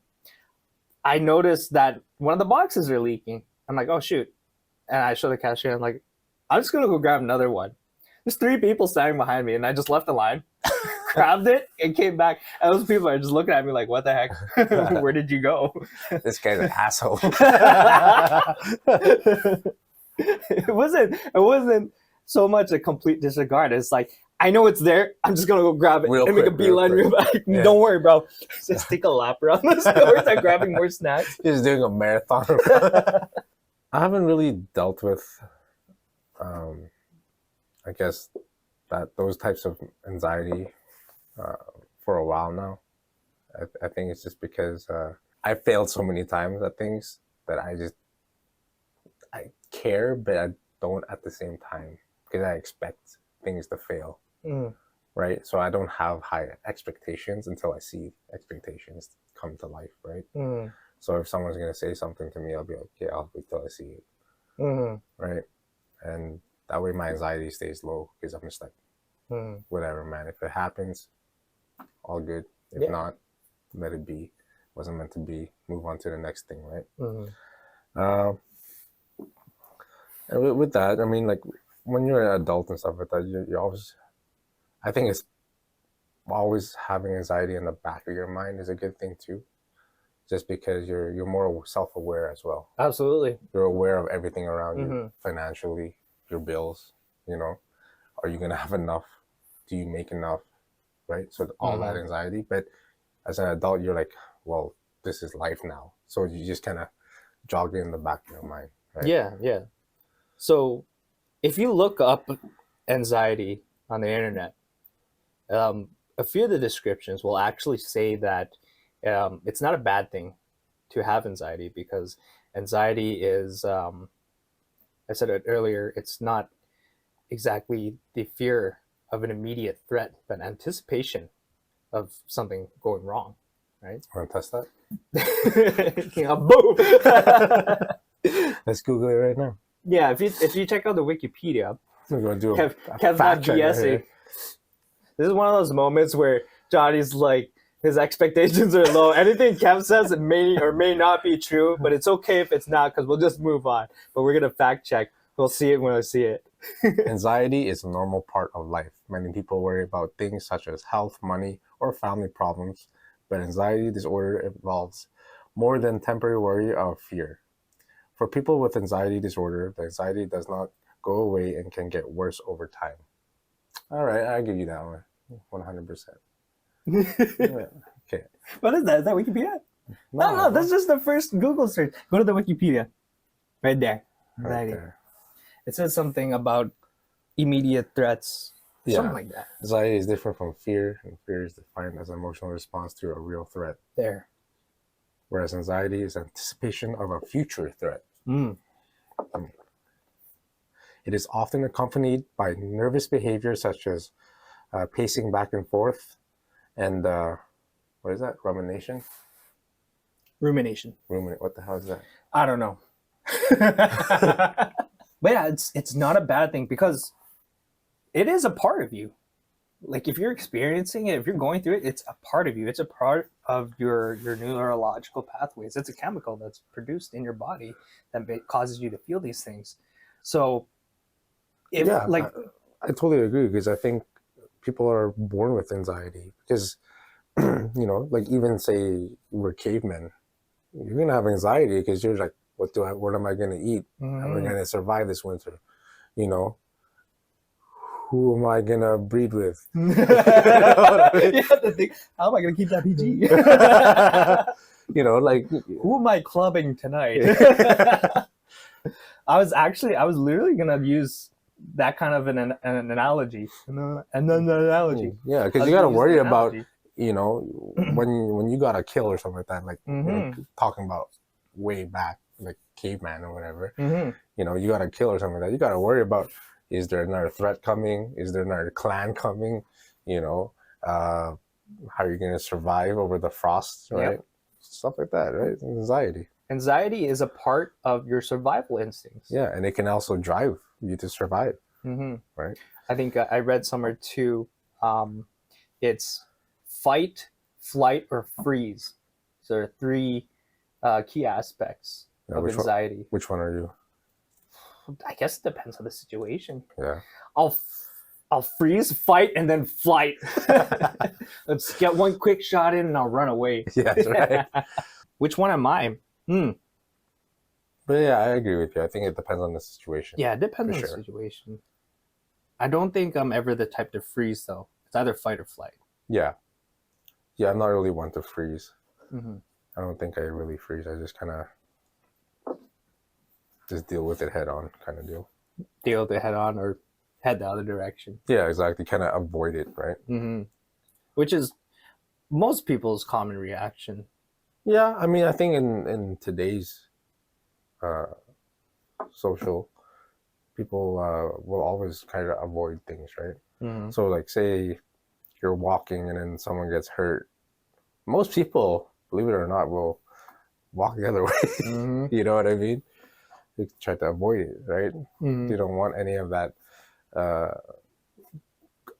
I noticed that one of the boxes are leaking. I'm like, oh, shoot. And I show the cashier, I'm like, I'm just going to go grab another one. There's 3 people standing behind me, and I just left the line, grabbed it, and came back. And those people are just looking at me like, what the heck? Where did you go? This guy's an asshole. It wasn't so much a complete disregard. It's like, I know it's there. I'm just gonna go grab it and make a beeline real back. Yeah. Don't worry, bro. Just take a lap around the store, start grabbing more snacks. Just doing a marathon. I haven't really dealt with, I guess, those types of anxiety for a while now. I think it's just because I failed so many times at things that I care, but I don't at the same time, because I expect things to fail. Right? So I don't have high expectations until I see expectations come to life, right? So if someone's going to say something to me, I'll be like, okay, I'll wait till I see it. Right? And that way my anxiety stays low, because I'm just like, whatever, man. If it happens, all good. If not, let it be. Wasn't meant to be. Move on to the next thing, right? And with that, I mean, like, when you're an adult and stuff like that, you always, I think it's always having anxiety in the back of your mind is a good thing too, just because you're more self-aware as well. Absolutely. You're aware of everything around you, financially, your bills, you know, are you going to have enough? Do you make enough? Right? So all that anxiety. But as an adult, you're like, well, this is life now. So you just kind of jog it in the back of your mind. Right? Yeah. So if you look up anxiety on the internet, a few of the descriptions will actually say that it's not a bad thing to have anxiety, because anxiety is, I said it earlier, it's not exactly the fear of an immediate threat, but anticipation of something going wrong, right? Want to test that? Yeah, boom! Let's Google it right now. Yeah, if you check out the Wikipedia, we're going to do Kev's not BSing. This is one of those moments where Johnny's like, his expectations are low. Anything Kev says, it may or may not be true, but it's okay if it's not, because we'll just move on. But we're going to fact check. We'll see it when I see it. Anxiety is a normal part of life. Many people worry about things such as health, money, or family problems, but anxiety disorder involves more than temporary worry or fear. For people with anxiety disorder, the anxiety does not go away and can get worse over time. All right, I'll give you that one. 100%. Okay. What is that? Is that Wikipedia? No, that's just the first Google search. Go to the Wikipedia. Right there. Right there. It says something about immediate threats. Yeah. Something like that. Anxiety is different from fear, and fear is defined as an emotional response to a real threat. There. Whereas anxiety is anticipation of a future threat. It is often accompanied by nervous behavior such as pacing back and forth and what is that? Rumination? Rumination. What the hell is that? I don't know. But yeah, it's not a bad thing, because it is a part of you. Like, if you're experiencing it, if you're going through it, it's a part of you. It's a part of your neurological pathways. It's a chemical that's produced in your body that causes you to feel these things. So, I totally agree, because I think people are born with anxiety, because, you know, like, even say we're cavemen, you're going to have anxiety because you're like, what am I going to eat? How am I going to survive this winter? You know, who am I going to breed with? You know what I mean? How am I going to keep that PG? You know, like Who am I clubbing tonight? I was literally gonna use that kind of an analogy. An analogy. yeah, because you got to worry about, you know, when you got a kill or something like that, like you know, talking about way back, like caveman or whatever. You know, you got a kill or something like that. You got to worry about, is there another threat coming? Is there another clan coming? You know, how are you going to survive over the frost, right? Yep. Stuff like that, right? Anxiety. Anxiety is a part of your survival instincts. Yeah, and it can also drive you to survive, right? I think I read somewhere too, it's fight, flight, or freeze. So there are three key aspects of anxiety. Which one are you? I guess it depends on the situation. Yeah. I'll freeze, fight, and then flight. Let's get one quick shot in and I'll run away. Yeah, that's right. Which one am I? But yeah, I agree with you. I think it depends on the situation. Yeah, it depends on the situation. I don't think I'm ever the type to freeze, though. It's either fight or flight. Yeah. Yeah, I'm not really one to freeze. I don't think I really freeze. I just kind of just deal with it head on kind of deal. Deal with it head on or head the other direction. Yeah, exactly. Kind of avoid it, right? Which is most people's common reaction. Yeah, I mean, I think in today's social, people will always kind of avoid things, right? So like say you're walking and then someone gets hurt. Most people, believe it or not, will walk the other way. You know what I mean? They try to avoid it, right? They don't want any of that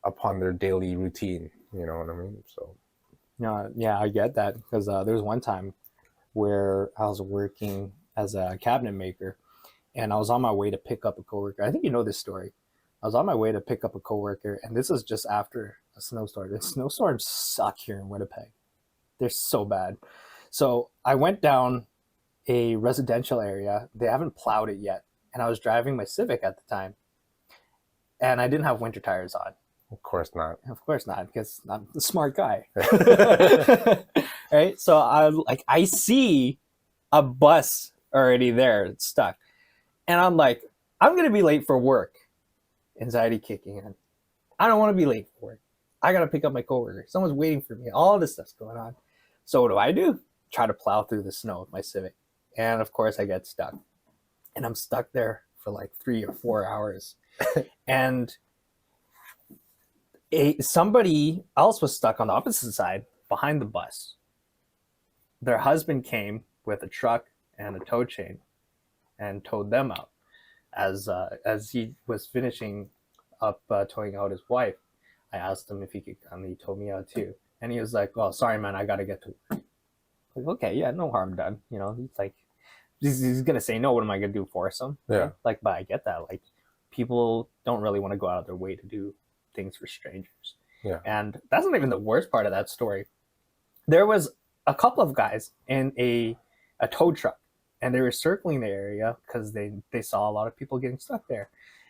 upon their daily routine. You know what I mean? So yeah, I get that, because there was one time where I was working as a cabinet maker, and I was on my way to pick up a coworker. I think you know this story. I was on my way to pick up a coworker, and this is just after a snowstorm. The snowstorms suck here in Winnipeg. They're so bad. So I went down a residential area. They haven't plowed it yet, and I was driving my Civic at the time, and I didn't have winter tires on. Of course not. Of course not, because I'm a smart guy. Right? So I see a bus already there. It's stuck. And I'm like, I'm going to be late for work. Anxiety kicking in. I don't want to be late for work. I got to pick up my coworker. Someone's waiting for me. All this stuff's going on. So what do? Try to plow through the snow with my Civic. And of course I get stuck. And I'm stuck there for like 3 or 4 hours. And somebody else was stuck on the opposite side behind the bus. Their husband came with a truck and a tow chain and towed them out. As he was finishing up towing out his wife, I asked him if he could come. He towed me out too. And he was like, "Oh, sorry, man, I got to get to work." Like, okay, yeah, no harm done. You know, he's like, he's going to say no. What am I going to do, force him? Yeah. Right? Like, but I get that. Like, people don't really want to go out of their way to do things for strangers. Yeah. And that's not even the worst part of that story. There was a couple of guys in a tow truck, and they were circling the area because they saw a lot of people getting stuck there.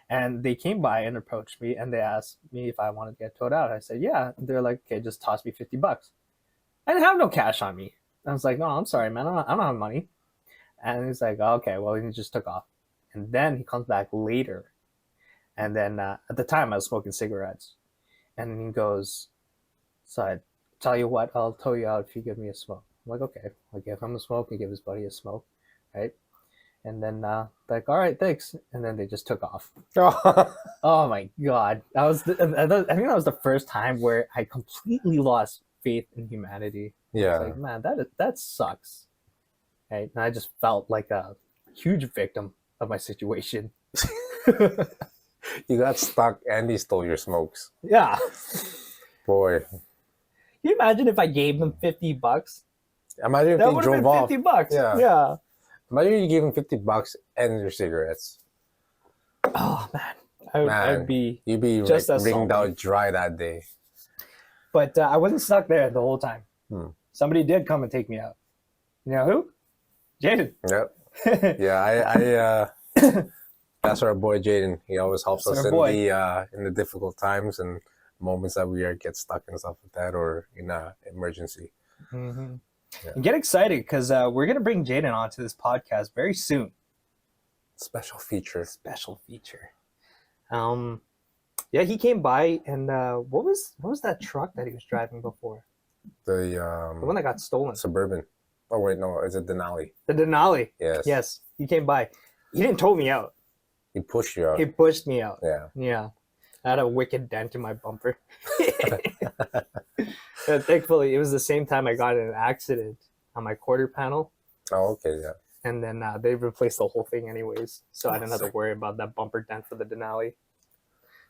And they came by and approached me, and they asked me if I wanted to get towed out. I said, yeah. They're like, okay, just toss me $50. I didn't have no cash on me. I was like, no, I'm sorry, man. I don't have money. And he's like, oh, okay, well, he just took off. And then he comes back later. And then at the time I was smoking cigarettes. And he goes, so I tell you what, I'll tow you out if you give me a smoke. I'm like, okay. I give him a smoke. He gives his buddy a smoke. Right? And then like, all right, thanks. And then they just took off. Oh my God. I think that was the first time where I completely lost faith in humanity. Yeah. It's like, man, that sucks. Right? And I just felt like a huge victim of my situation. You got stuck and he stole your smokes. Yeah. Boy. Can you imagine if I gave them $50? Imagine if that they drove off. $50. Yeah. Yeah. Imagine you gave him $50 and your cigarettes. Oh man, I'd be just like ringed out dry that day. But I wasn't stuck there the whole time. Somebody did come and take me out. You know who? Jaden. Yep. Yeah, I that's our boy Jaden. He always helps us in the difficult times and moments that we get stuck and stuff like that, or in an emergency. Yeah. And get excited because we're going to bring Jaden onto this podcast very soon. Special feature. Special feature. Yeah, he came by, and what was that truck that he was driving before? The The one that got stolen. Suburban. Oh wait, no, is it Denali? The Denali. Yes. Yes, he came by. He didn't tow me out. He pushed you out. He pushed me out. Yeah. Yeah. I had a wicked dent in my bumper. Thankfully, it was the same time I got in an accident on my quarter panel. Oh, okay, yeah. And then they replaced the whole thing anyways. So I didn't have to worry about that bumper dent for the Denali.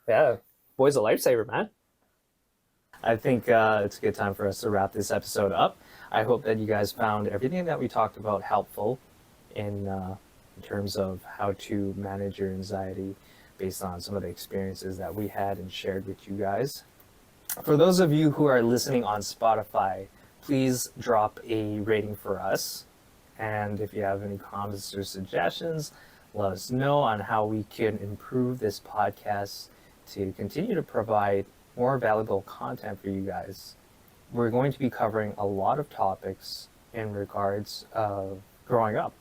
Yeah. Boy's a lifesaver, man. I think it's a good time for us to wrap this episode up. I hope that you guys found everything that we talked about helpful in terms of how to manage your anxiety based on some of the experiences that we had and shared with you guys. For those of you who are listening on Spotify, please drop a rating for us. And if you have any comments or suggestions, let us know on how we can improve this podcast to continue to provide more valuable content for you guys. We're going to be covering a lot of topics in regards of growing up,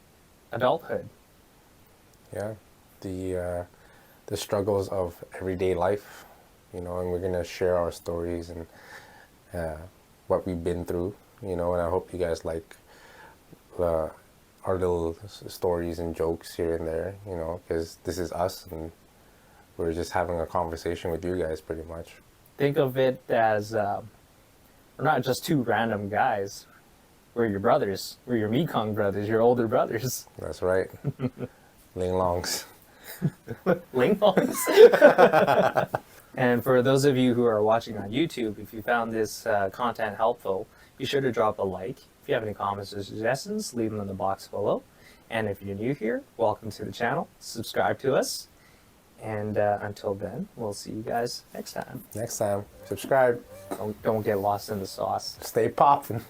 adulthood. Yeah, the struggles of everyday life, and we're gonna share our stories and what we've been through, and I hope you guys like our little stories and jokes here and there, because this is us and we're just having a conversation with you guys pretty much. Think of it as we're not just two random guys. We're your brothers. We're your Mekong brothers, your older brothers. That's right. Ling Longs. Ling Longs? And for those of you who are watching on YouTube, if you found this content helpful, be sure to drop a like. If you have any comments or suggestions, leave them in the box below. And if you're new here, welcome to the channel. Subscribe to us. And until then, we'll see you guys next time. Next time, subscribe. Don't get lost in the sauce. Stay poppin'.